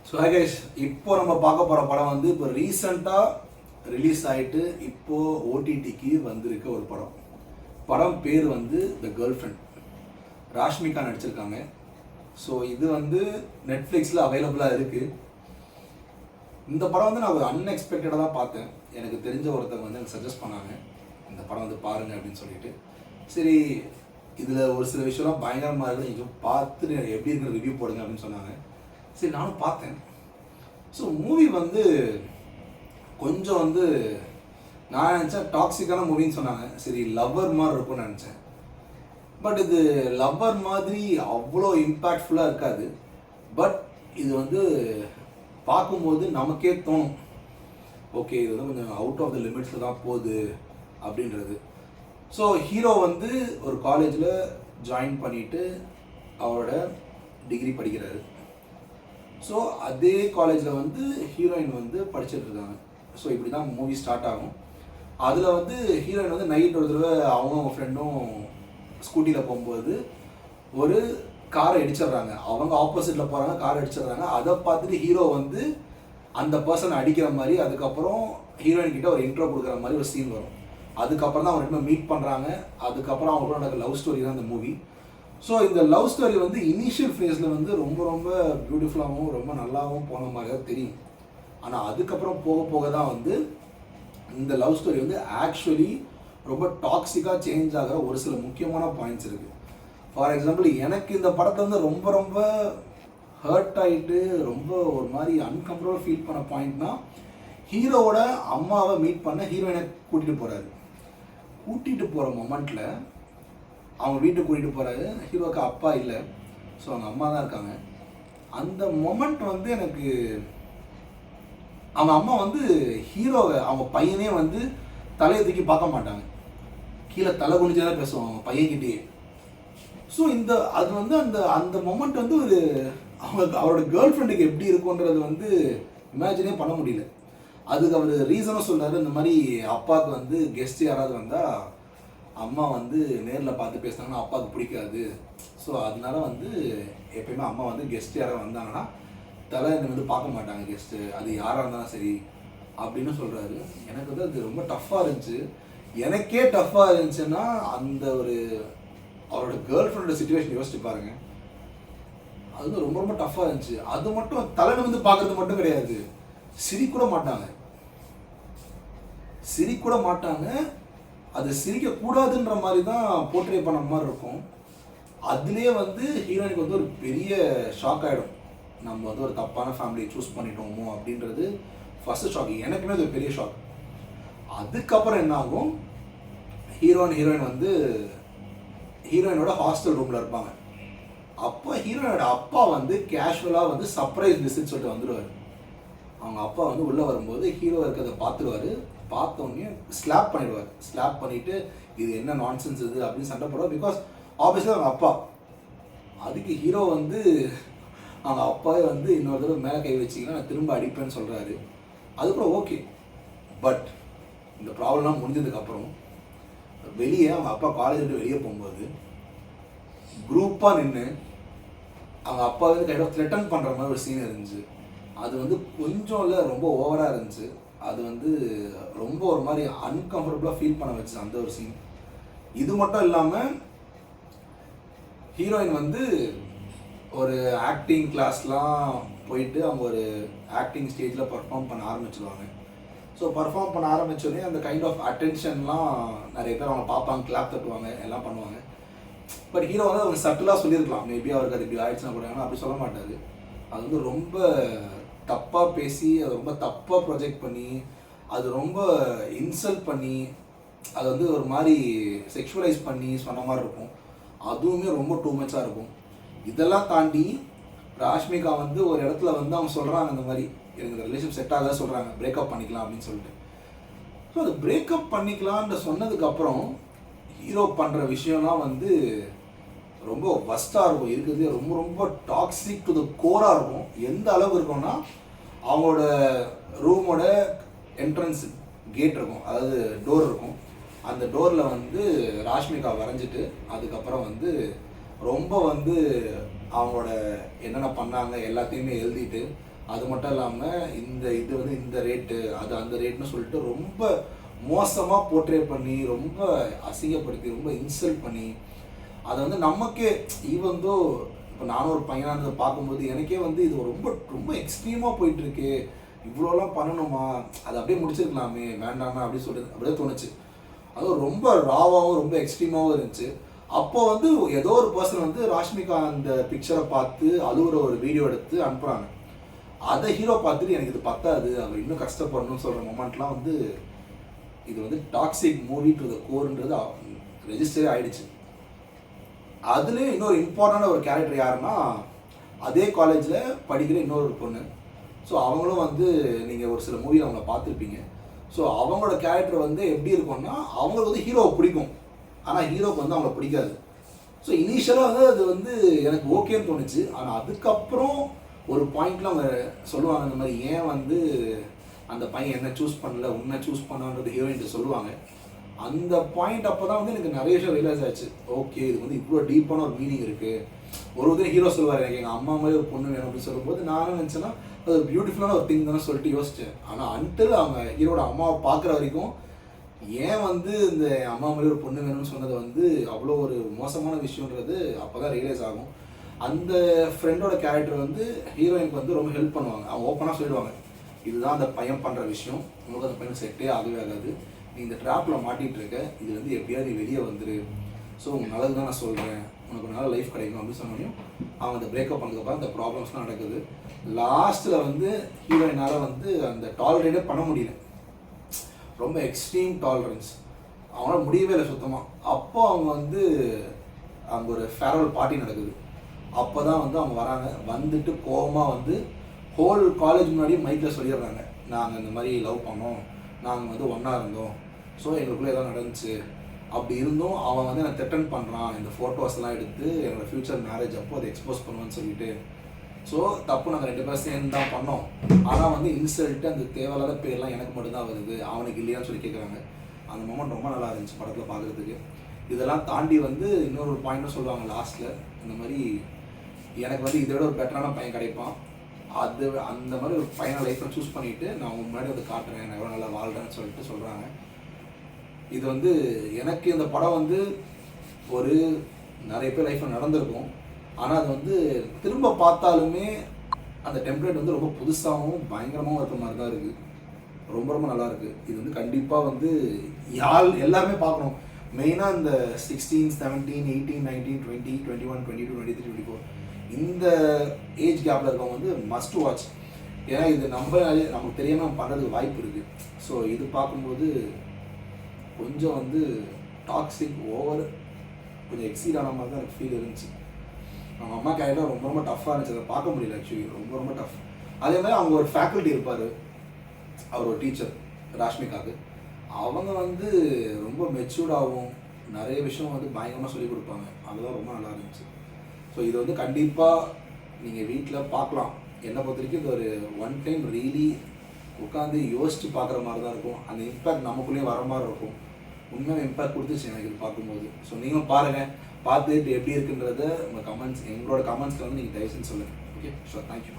So guys, இப்போ நம்ம பார்க்க போகிற படம் வந்து இப்போ ரீசண்டாக ரிலீஸ் ஆகிட்டு இப்போது ஓடிடிக்கு வந்திருக்க ஒரு படம். படம் பேர் வந்து த கேர்ள் ஃப்ரெண்ட். ராஷ்மிகா நடிச்சிருக்காங்க. ஸோ இது வந்து நெட்ஃப்ளிக்ஸில் அவைலபிளாக இருக்குது. இந்த படம் வந்து நான் ஒரு அன்எக்ஸ்பெக்டடாக தான் பார்த்தேன். எனக்கு தெரிஞ்ச ஒருத்தவங்க வந்து எனக்கு சஜஸ்ட் பண்ணாங்க, இந்த படம் வந்து பாருங்கள் அப்படின்னு சொல்லிட்டு. சரி, இதில் ஒரு சில விஷயம்லாம் பயங்கரமாக இருக்குது, நீங்கள் பார்த்துட்டு எப்படி இருக்கிற ரிவ்யூ போடுங்க அப்படின்னு சொன்னாங்க. சரி, நானும் பார்த்தேன். ஸோ மூவி வந்து கொஞ்சம் வந்து நான் நினச்சேன் டாக்ஸிக்கான மூவின்னு சொன்னாங்க. சரி, லவ்வர் மாதிரி இருக்கும்னு நினச்சேன். பட் இது லவ்வர் மாதிரி அவ்வளோ இம்பேக்ட்ஃபுல்லாக இருக்காது. பட் இது வந்து பார்க்கும்போது நமக்கே தோணும், ஓகே இது வந்து கொஞ்சம் அவுட் ஆஃப் த லிமிட்ஸில் தான் போகுது அப்படின்றது. ஸோ ஹீரோ வந்து ஒரு காலேஜில் ஜாயின் பண்ணிவிட்டு அவரோட டிகிரி படிக்கிறாரு. ஸோ அதே காலேஜில் வந்து ஹீரோயின் வந்து படிச்சுட்டு இருக்காங்க. ஸோ இப்படி தான் மூவி ஸ்டார்ட் ஆகும். அதில் வந்து ஹீரோயின் வந்து நைட் ஒரு தடவை அவங்க ஃப்ரெண்டும் ஸ்கூட்டியில் போகும்போது ஒரு காரை அடிச்சிடுறாங்க. அவங்க ஆப்போசிட்டில் போகிறாங்க, காரை அடிச்சிடுறாங்க. அதை பார்த்துட்டு ஹீரோ வந்து அந்த பர்சனை அடிக்கிற மாதிரி, அதுக்கப்புறம் ஹீரோயின் கிட்ட ஒரு இன்ட்ரோ கொடுக்குற மாதிரி ஒரு சீன் வரும். அதுக்கப்புறம் தான் அவங்க ரெண்டு மீட் பண்ணுறாங்க. அதுக்கப்புறம் அவங்க கூட நடக்கிற லவ் ஸ்டோரி தான் இந்த மூவி. ஸோ இந்த லவ் ஸ்டோரி வந்து இனிஷியல் ஃபேஸில் வந்து ரொம்ப ரொம்ப பியூட்டிஃபுல்லாகவும் ரொம்ப நல்லாவும் போன மாதிரி தான் தெரியும். ஆனால் அதுக்கப்புறம் போக போக தான் வந்து இந்த லவ் ஸ்டோரி வந்து ஆக்சுவலி ரொம்ப டாக்ஸிக்காக சேஞ்ச் ஆகிற ஒரு சில முக்கியமான பாயிண்ட்ஸ் இருக்குது. ஃபார் எக்ஸாம்பிள், எனக்கு இந்த படத்தை வந்து ரொம்ப ரொம்ப ஹர்ட் ஆகிட்டு ரொம்ப ஒரு மாதிரி அன்கம்ஃபர்டபுள் ஃபீல் பண்ண பாயிண்ட்னா, ஹீரோவோட அம்மாவை மீட் பண்ண ஹீரோயினை கூட்டிகிட்டு போகிறாரு. கூட்டிகிட்டு போகிற மொமெண்ட்டில் அவங்க வீட்டுக்கு கூட்டிகிட்டு போகிறாரு. ஹீரோவுக்கு அப்பா இல்லை, ஸோ அவங்க அம்மா தான் இருக்காங்க. அந்த மொமெண்ட் வந்து எனக்கு, அவங்க அம்மா வந்து ஹீரோவை அவங்க பையனே வந்து தலையை தூக்கி பார்க்க மாட்டாங்க, கீழே தலை குனிஞ்சே தான் பேசுவாங்க அவங்க பையன்கிட்டயே. ஸோ அது வந்து அந்த அந்த மொமெண்ட் வந்து ஒரு அவரோட கேர்ள் ஃப்ரெண்டுக்கு எப்படி இருக்குன்றது வந்து இமேஜினே பண்ண முடியல. அதுக்கு அவர் ரீசனும் சொல்கிறாரு, இந்த மாதிரி அப்பாவுக்கு வந்து கெஸ்ட் யாராவது வந்தால் அம்மா வந்து நேரில் பார்த்து பேசினாங்கன்னா அப்பாவுக்கு பிடிக்காது. ஸோ அதனால வந்து எப்பயுமே அம்மா வந்து கெஸ்ட் யாராவது வந்தாங்கன்னா தலை வந்து பார்க்க மாட்டாங்க கெஸ்ட்டு, அது யாராக இருந்தாலும் சரி அப்படின்னு சொல்கிறாரு. எனக்கு வந்து அது ரொம்ப டஃப்பாக இருந்துச்சு. எனக்கே டஃப்பாக இருந்துச்சுன்னா அந்த ஒரு அவரோட கேர்ள் ஃப்ரெண்டோட சிச்சுவேஷன் யோசிச்சு பாருங்க. அது வந்து ரொம்ப ரொம்ப டஃப்பாக இருந்துச்சு. அது மட்டும் தலை வந்து பார்க்கறது மட்டும் கிடையாது, சிரிக்கூட மாட்டாங்க. அது சிரிக்கக்கூடாதுன்ற மாதிரி தான் போர்ட்ரே பண்ண மாதிரி இருக்கும். அதுலேயே வந்து ஹீரோயினுக்கு வந்து ஒரு பெரிய ஷாக் ஆகிடும், நம்ம வந்து ஒரு தப்பான ஃபேமிலியை சூஸ் பண்ணிட்டோமோ அப்படின்றது ஃபஸ்ட்டு ஷாக். எனக்குமே அது ஒரு பெரிய ஷாக். அதுக்கப்புறம் என்ன ஆகும், ஹீரோயின் வந்து ஹீரோயினோட ஹாஸ்டல் ரூமில் இருப்பாங்க. அப்போ ஹீரோயினோட அப்பா வந்து கேஷுவலாக வந்து சர்ப்ரைஸ் விசிட் சொல்லிட்டு வந்துடுவார். அவங்க அப்பா வந்து உள்ளே வரும்போது ஹீரோ இருக்கிறத பார்த்துருவார். பார்த்தோன்னே ஸ்லாப் பண்ணிவிட்டு இது என்ன நான்சென்ஸ் இது அப்படின்னு சண்டை போடுவார். பிகாஸ் ஆப்வியஸ்லி அவங்க அப்பா. அதுக்கு ஹீரோ வந்து அவங்க அப்பாவே வந்து இன்னொரு தடவை மேலே கை வச்சிங்கன்னா நான் திரும்ப அடிப்பேன்னு சொல்கிறாரு. அதுக்கப்புறம் ஓகே. பட் இந்த ப்ராப்ளம்லாம் முடிஞ்சதுக்கப்புறம் வெளியே அவங்க அப்பா காலேஜ் விட்டு வெளியே போகும்போது குரூப்பாக நின்று அவங்க அப்பா வந்து கைட் ஆஃப் த்ரெட்டன் பண்ணுற மாதிரி ஒரு சீன் இருந்துச்சு. அது வந்து கொஞ்சம் இல்லை, ரொம்ப ஓவராக இருந்துச்சு. அது வந்து ரொம்ப ஒரு மாதிரி அன்கம்ஃபர்டபுளாக ஃபீல் பண்ண வச்சு அந்த ஒரு சீன். இது மட்டும் இல்லாமல் ஹீரோயின் வந்து ஒரு ஆக்டிங் கிளாஸ்லாம் போயிட்டு அவங்க ஒரு ஆக்டிங் ஸ்டேஜில் பர்ஃபார்ம் பண்ண ஆரம்பிச்சிடுவாங்க. ஸோ பர்ஃபார்ம் பண்ண ஆரம்பித்தோடனே அந்த கைண்ட் ஆஃப் அட்டென்ஷன்லாம் நிறைய பேர் அவங்க பார்ப்பாங்க, கிளாப் தட்டுவாங்க, எல்லாம் பண்ணுவாங்க. பட் ஹீரோ வந்து அவங்க சட்டிலாக சொல்லியிருக்கலாம், மேபி அவருக்கு அது இப்படி ஆயிடுச்சுன்னா கூட, ஆனால் அப்படி சொல்ல மாட்டார். அது வந்து ரொம்ப தப்பாக பேசி, அது ரொம்ப தப்பாக ப்ரொஜெக்ட் பண்ணி, அது ரொம்ப இன்சல்ட் பண்ணி, அது வந்து ஒரு மாதிரி செக்ஷுவலைஸ் பண்ணி சொன்ன மாதிரி இருக்கும். அதுவுமே ரொம்ப டூ மச்சாக இருக்கும். இதெல்லாம் தாண்டி ராஷ்மிகா வந்து ஒரு இடத்துல வந்து அவங்க சொல்கிறாங்க, இந்த மாதிரி எனக்கு இந்த ரிலேஷன் செட் ஆகாத சொல்கிறாங்க, பிரேக்கப் பண்ணிக்கலாம் அப்படின்னு சொல்லிட்டு. ஸோ அது பிரேக்கப் பண்ணிக்கலான்னு சொன்னதுக்கப்புறம் ஹீரோ பண்ணுற விஷயம்லாம் வந்து ரொம்ப வஸ்ட்டாக இருக்கும். இருக்கிறது ரொம்ப ரொம்ப டாக்ஸிக் டு த கோராக இருக்கும். எந்த அளவுக்கு இருக்கும்னா, அவங்களோட ரூமோட என்ட்ரன்ஸ் கேட் இருக்கும், அதாவது டோர் இருக்கும். அந்த டோரில் வந்து ராஷ்மிகா வரைஞ்சிட்டு அதுக்கப்புறம் வந்து ரொம்ப வந்து அவங்களோட என்னென்ன பண்ணாங்க எல்லாத்தையுமே எழுதிட்டு அது மட்டும் இல்லாமல் இது வந்து இந்த ரேட்டு அது அந்த ரேட்னு சொல்லிட்டு ரொம்ப மோசமாக போர்ட்ரே பண்ணி ரொம்ப அசிங்கப்படுத்தி ரொம்ப இன்சல்ட் பண்ணி அதை வந்து நமக்கே ஈவன் தோ இப்போ நானும் ஒரு பையனானதை பார்க்கும்போது எனக்கே வந்து இது ரொம்ப ரொம்ப எக்ஸ்ட்ரீமாக போயிட்டுருக்கு, இவ்வளோலாம் பண்ணணுமா, அதை அப்படியே முடிச்சிருக்கலாமே வேண்டாமா அப்படின்னு சொல்லிட்டு அப்படியே தோணுச்சு. அதுவும் ரொம்ப ராவாகவும் ரொம்ப எக்ஸ்ட்ரீமாகவும் இருந்துச்சு. அப்போ வந்து ஏதோ ஒரு பர்சன் வந்து ராஷ்மிகா அந்த பிக்சரை பார்த்து அழுகுற ஒரு வீடியோ எடுத்து அனுப்புகிறாங்க. அதை ஹீரோ பார்த்துட்டு எனக்கு இது பத்தாது, அவர் இன்னும் கஷ்டப்படணும்னு சொல்கிற மொமெண்ட்லாம் வந்து இது வந்து டாக்ஸிக் மூவி டு த கோர்ன்றது ரெஜிஸ்டரே ஆயிடுச்சு. அதுலேயும் இன்னொரு இம்பார்ட்டண்டான ஒரு கேரக்டர் யாருன்னா அதே காலேஜில் படிக்கிற இன்னொரு பொண்ணு. ஸோ அவங்களும் வந்து நீங்கள் ஒரு சில மூவியில் அவங்கள பார்த்துருப்பீங்க. ஸோ அவங்களோட கேரக்டர் வந்து எப்படி இருக்கும்னா அவங்களுக்கு வந்து ஹீரோவை பிடிக்கும், ஆனால் ஹீரோவுக்கு வந்து அவங்கள பிடிக்காது. ஸோ இனிஷியலாக வந்து அது வந்து எனக்கு ஓகேன்னு தோணுச்சு. ஆனால் அதுக்கப்புறம் ஒரு பாயிண்ட்ல அவங்க சொல்லுவாங்க இந்த மாதிரி ஏன் வந்து அந்த பையன் என்ன சூஸ் பண்ணல உன்னை சூஸ் பண்ணான்றது ஹீரோயின் சொல்லுவாங்க. அந்த பாயிண்ட் அப்போ தான் வந்து எனக்கு நிறைய விஷயம் ரியலைஸ் ஆச்சு. ஓகே இது வந்து இவ்வளோ டீப்பான ஒரு மீனிங் இருக்குது. ஒரு உதவி ஹீரோ சொல்லுவார் எனக்கு எங்கள் அம்மா மாதிரி ஒரு பொண்ணு வேணும் அப்படின்னு சொல்லும்போது நானும் நினச்சேன்னா அது ஒரு பியூட்டிஃபுல்லான ஒரு திங் தானே சொல்லிட்டு யோசித்தேன். ஆனால் அன்டில் அவங்க ஹீரோட அம்மாவை பார்க்குற வரைக்கும் ஏன் வந்து இந்த அம்மா மாதிரி ஒரு பொண்ணு வேணும்னு சொன்னது வந்து அவ்வளோ ஒரு மோசமான விஷயன்றது அப்போ தான் ரியலைஸ் ஆகும். அந்த ஃப்ரெண்டோட கேரக்டர் வந்து ஹீரோயினுக்கு வந்து ரொம்ப ஹெல்ப் பண்ணுவாங்க. அவங்க ஓப்பனாக சொல்லிடுவாங்க இதுதான் அந்த பையன் பண்ணுற விஷயம், உங்களுக்கு அந்த பையன் செட்டே ஆகவே ஆகாது, நீ இந்த ட்ராப்பில் மாட்டிகிட்டு இருக்க, இது வந்து எப்படியாவது நீ வெளியே வந்துரு, ஸோ உங்கள் நல்லது தான் நான் சொல்கிறேன், உனக்கு ஒரு நல்ல லைஃப் கிடைக்கும் அப்படின்னு சொன்னோம். அவங்க அந்த பிரேக்கப் பண்ணதுக்கப்புறம் அந்த ப்ராப்ளம்ஸ்லாம் நடக்குது. லாஸ்ட்டில் வந்து ஹீரோயினால் வந்து அந்த டாலரேட்டே பண்ண முடியல, ரொம்ப எக்ஸ்ட்ரீம் டாலரன்ஸ் அவங்களால முடியவே இல்லை சுத்தமாக. அப்போ அவங்க வந்து அங்கே ஒரு ஃபேர்வெல் பார்ட்டி நடக்குது. அப்போ தான் வந்து அவங்க வராங்க. வந்துட்டு கோபமாக வந்து ஹோல் காலேஜ் முன்னாடி மைக்கில் சொல்லிடுறாங்க நாங்கள் இந்த மாதிரி லவ் பண்ணோம், நாங்கள் வந்து ஒன்றா இருந்தோம், ஸோ எங்களுக்குள்ளே எதாவது நடந்துச்சு, அப்படி இருந்தும் அவன் வந்து எனக்கு த்ரெட்டன் பண்ணுறான், இந்த ஃபோட்டோஸ்லாம் எடுத்து என்னோடய ஃப்யூச்சர் மேரேஜ் அப்போ அதை எக்ஸ்போஸ் பண்ணுவேன்னு சொல்லிட்டு. ஸோ தப்பு நாங்கள் 2 பேரும் சேர்ந்து தான் பண்ணோம், ஆனால் வந்து இன்சல்ட்டு அந்த தேவையில்லாத பேர்லாம் எனக்கு மட்டும்தான் வருது, அவனுக்கு இல்லையான்னு சொல்லி கேட்குறாங்க. அந்த மொமெண்ட் ரொம்ப நல்லா இருந்துச்சு படத்தில் பார்க்குறதுக்கு. இதெல்லாம் தாண்டி வந்து இன்னொரு பாயிண்ட்டும் சொல்லுவாங்க லாஸ்ட்டில், இந்த மாதிரி எனக்கு வந்து இதை விட ஒரு பெட்டரான பையன் கிடைப்பான், அது அந்த மாதிரி ஒரு பையனை லைஃப்பில் சூஸ் பண்ணிவிட்டு நான் உங்க முன்னாடி வந்து காட்டுறேன் நான் எவ்வளோ நல்லா வாழ்கிறேன்னு சொல்லிட்டு சொல்கிறாங்க. இது வந்து எனக்கு இந்த படம் வந்து ஒரு நிறைய பேர் லைஃப்பில் நடந்திருக்கும், ஆனால் அது வந்து திரும்ப பார்த்தாலுமே அந்த டெம்ப்ளேட் வந்து ரொம்ப புதுசாகவும் பயங்கரமாகவும் இருக்கிற மாதிரி தான் இருக்குது. ரொம்ப ரொம்ப நல்லா இருக்குது. இது வந்து கண்டிப்பாக வந்து எல்லாருமே பார்க்கணும். மெயினாக இந்த 16, 17, 18, 19, 20, 21, 22, 23, 24 இந்த ஏஜ் கேப்பில் இருக்கவங்க வந்து மஸ்ட் வாட்ச். ஏன்னா இது நமக்கு தெரியாமல் பண்ணுறதுக்கு வாய்ப்பு இருக்குது. ஸோ இது பார்க்கும்போது கொஞ்சம் வந்து டாக்ஸிக் ஓவர் கொஞ்சம் எக்ஸீட் ஆன மாதிரி தான் எனக்கு ஃபீல் இருந்துச்சு. அவங்க அம்மா கேரக்டர் ரொம்ப ரொம்ப டஃப்பாக இருந்துச்சு, அதை பார்க்க முடியல ஆக்சுவலி, ரொம்ப ரொம்ப டஃப். அதே மாதிரி அவங்க ஒரு ஃபேக்கல்ட்டி இருப்பார், அவர் ஒரு டீச்சர் ராஷ்மிகாவுக்கு. அவங்க வந்து ரொம்ப மெச்சூர்டாகவும் நிறைய விஷயம் வந்து பயங்கரமாக சொல்லிக் கொடுப்பாங்க, அதுதான் ரொம்ப நல்லா இருந்துச்சு. ஸோ இது வந்து கண்டிப்பாக நீங்கள் வீட்டில் பார்க்கலாம். என்னை பொறுத்த வரைக்கும் இது ஒரு ஒன் டைம் ரியலி உட்காந்து யோசித்து பார்க்குற மாதிரி தான் இருக்கும். அந்த இம்பேக்ட் நமக்குள்ளேயே வர மாதிரி இருக்கும். உண்மையாக இம்பேக்ட் கொடுத்துச்சு எனக்கு இது பார்க்கும்போது. ஸோ நீங்களும் பாருங்கள், பார்த்துட்டு எப்படி இருக்குன்றத உங்கள் கமெண்ட்ஸ் எங்களோட கமெண்ட்ஸில் வந்து நீங்கள் தயவுசெய்து சொல்லுங்கள். Okay, sure, thank you.